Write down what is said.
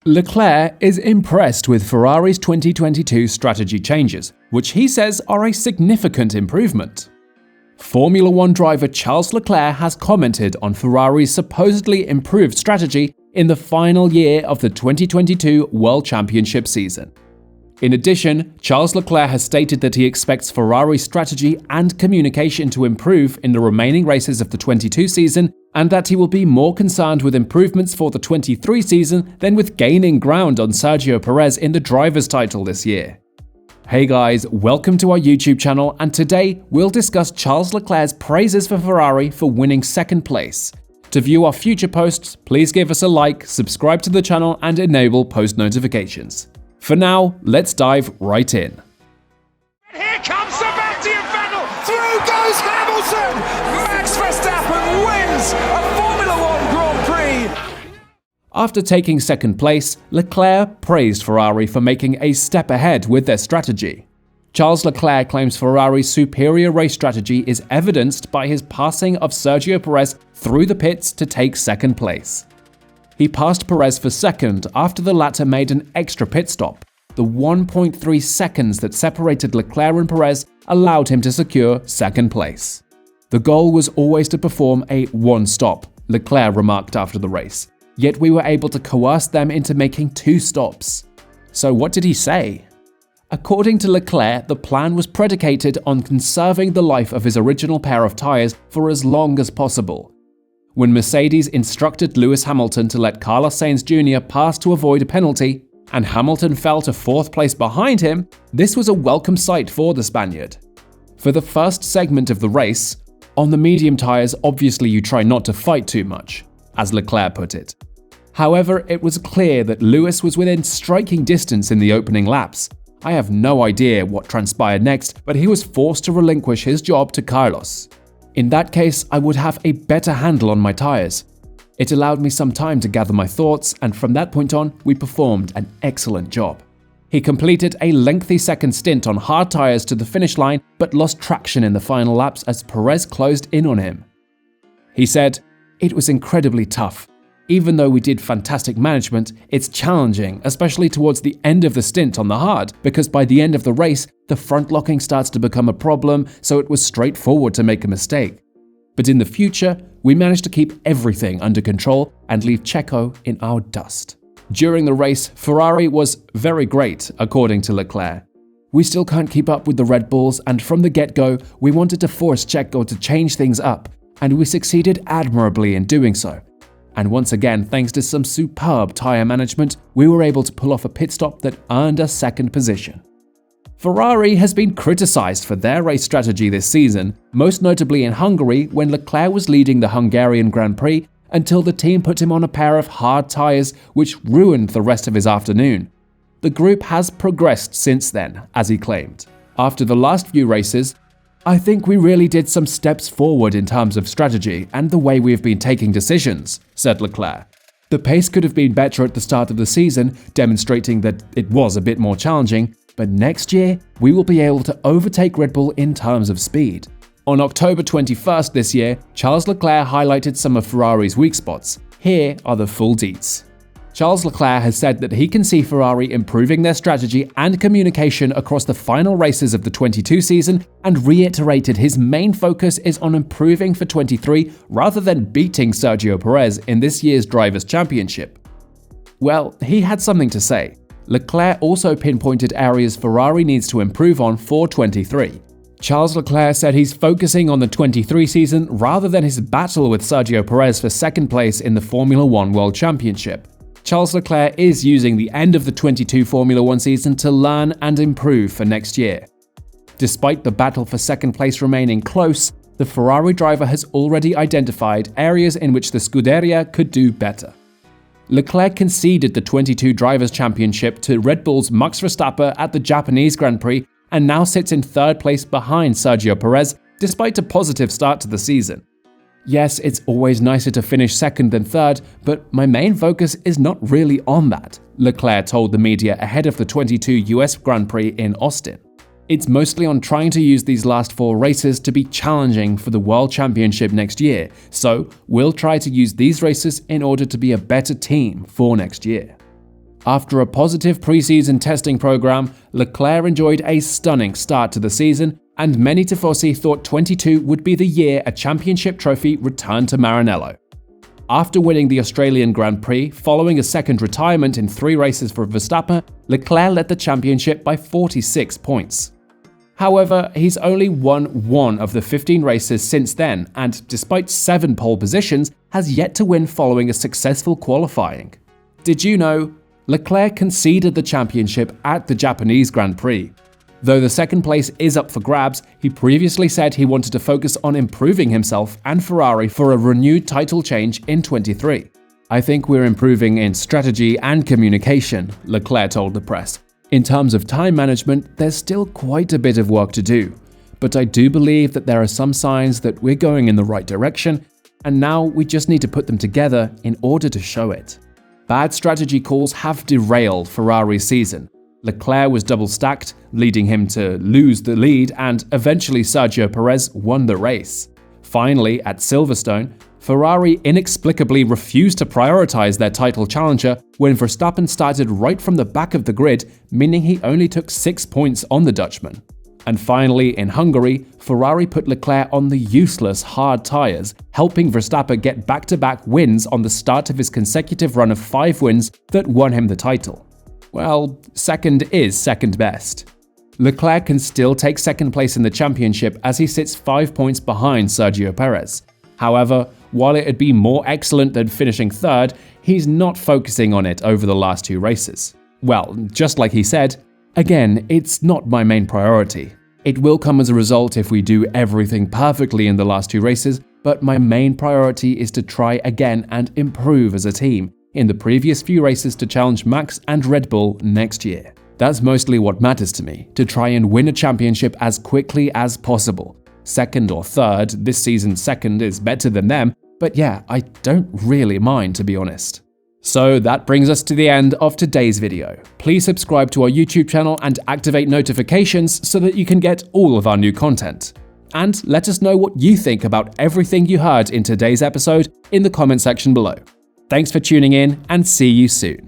Leclerc is impressed with Ferrari's 2022 strategy changes, which he says are a significant improvement. Formula One driver Charles Leclerc has commented on Ferrari's supposedly improved strategy in the final year of the 2022 World Championship season. In addition, Charles Leclerc has stated that he expects Ferrari's strategy and communication to improve in the remaining races of the 22 season, and that he will be more concerned with improvements for the 23 season than with gaining ground on Sergio Perez in the driver's title this year. Hey guys, welcome to our YouTube channel, and today we'll discuss Charles Leclerc's praises for Ferrari for winning second place. To view our future posts, please give us a like, subscribe to the channel, and enable post notifications. For now, let's dive right in. Here comes Sebastian Vettel! Through goes Hamilton! Max Verstappen wins a Formula One Grand Prix! After taking second place, Leclerc praised Ferrari for making a step ahead with their strategy. Charles Leclerc claims Ferrari's superior race strategy is evidenced by his passing of Sergio Perez through the pits to take second place. He passed Perez for second after the latter made an extra pit stop. The 1.3 seconds that separated Leclerc and Perez allowed him to secure second place. The goal was always to perform a one stop, Leclerc remarked after the race. Yet we were able to coerce them into making two stops. So what did he say? According to Leclerc, the plan was predicated on conserving the life of his original pair of tires for as long as possible. When Mercedes instructed Lewis Hamilton to let Carlos Sainz Jr. pass to avoid a penalty, and Hamilton fell to fourth place behind him, this was a welcome sight for the Spaniard. For the first segment of the race, on the medium tires obviously you try not to fight too much, as Leclerc put it. However, it was clear that Lewis was within striking distance in the opening laps. I have no idea what transpired next, but he was forced to relinquish his job to Carlos. In that case, I would have a better handle on my tires. It allowed me some time to gather my thoughts, and from that point on, we performed an excellent job. He completed a lengthy second stint on hard tires to the finish line, but lost traction in the final laps as Perez closed in on him. He said, "It was incredibly tough. Even though we did fantastic management, it's challenging, especially towards the end of the stint on the hard, because by the end of the race, the front locking starts to become a problem, so it was straightforward to make a mistake. But in the future, we managed to keep everything under control and leave Checo in our dust." During the race, Ferrari was very great, according to Leclerc. "We still can't keep up with the Red Bulls, and from the get-go, we wanted to force Checo to change things up, and we succeeded admirably in doing so. And once again, thanks to some superb tyre management, we were able to pull off a pit stop that earned us second position." Ferrari has been criticized for their race strategy this season, most notably in Hungary when Leclerc was leading the Hungarian Grand Prix until the team put him on a pair of hard tyres which ruined the rest of his afternoon. The group has progressed since then, as he claimed. After the last few races, "I think we really did some steps forward in terms of strategy and the way we have been taking decisions," said Leclerc. "The pace could have been better at the start of the season, demonstrating that it was a bit more challenging, but next year we will be able to overtake Red Bull in terms of speed." On October 21st this year, Charles Leclerc highlighted some of Ferrari's weak spots. Here are the full deets. Charles Leclerc has said that he can see Ferrari improving their strategy and communication across the final races of the 22 season, and reiterated his main focus is on improving for 23 rather than beating Sergio Perez in this year's Drivers' Championship. Well, he had something to say. Leclerc also pinpointed areas Ferrari needs to improve on for 23. Charles Leclerc said he's focusing on the 23 season rather than his battle with Sergio Perez for second place in the Formula One World Championship. Charles Leclerc is using the end of the 22 Formula One season to learn and improve for next year. Despite the battle for second place remaining close, the Ferrari driver has already identified areas in which the Scuderia could do better. Leclerc conceded the 22 Drivers' Championship to Red Bull's Max Verstappen at the Japanese Grand Prix and now sits in third place behind Sergio Perez, despite a positive start to the season. "Yes, it's always nicer to finish second than third, but my main focus is not really on that," Leclerc told the media ahead of the 22 US Grand Prix in Austin. "It's mostly on trying to use these last 4 races to be challenging for the World Championship next year, so we'll try to use these races in order to be a better team for next year." After a positive preseason testing program, Leclerc enjoyed a stunning start to the season, and many tifosi thought 22 would be the year a championship trophy returned to Maranello. After winning the Australian Grand Prix following a second retirement in 3 races for Verstappen, Leclerc led the championship by 46 points. However, he's only won 1 of the 15 races since then, and despite 7 pole positions, has yet to win following a successful qualifying. Did you know? Leclerc conceded the championship at the Japanese Grand Prix. Though the second place is up for grabs, he previously said he wanted to focus on improving himself and Ferrari for a renewed title change in 23. "I think we're improving in strategy and communication," Leclerc told the press. "In terms of time management, there's still quite a bit of work to do. But I do believe that there are some signs that we're going in the right direction, and now we just need to put them together in order to show it." Bad strategy calls have derailed Ferrari's season. Leclerc was double-stacked, leading him to lose the lead, and eventually Sergio Perez won the race. Finally, at Silverstone, Ferrari inexplicably refused to prioritize their title challenger when Verstappen started right from the back of the grid, meaning he only took 6 points on the Dutchman. And finally, in Hungary, Ferrari put Leclerc on the useless hard tyres, helping Verstappen get back-to-back wins on the start of his consecutive run of 5 wins that won him the title. Well, second is second best. Leclerc can still take second place in the championship as he sits 5 points behind Sergio Perez. However, while it'd be more excellent than finishing third, he's not focusing on it over the last 2 races. Well, just like he said, "Again, it's not my main priority. It will come as a result if we do everything perfectly in the last 2 races, but my main priority is to try again and improve as a team in the previous few races to challenge Max and Red Bull next year. That's mostly what matters to me, to try and win a championship as quickly as possible. Second or third, this season's second is better than them, but yeah, I don't really mind, to be honest." So that brings us to the end of today's video. Please subscribe to our YouTube channel and activate notifications so that you can get all of our new content. And let us know what you think about everything you heard in today's episode in the comment section below. Thanks for tuning in, and see you soon.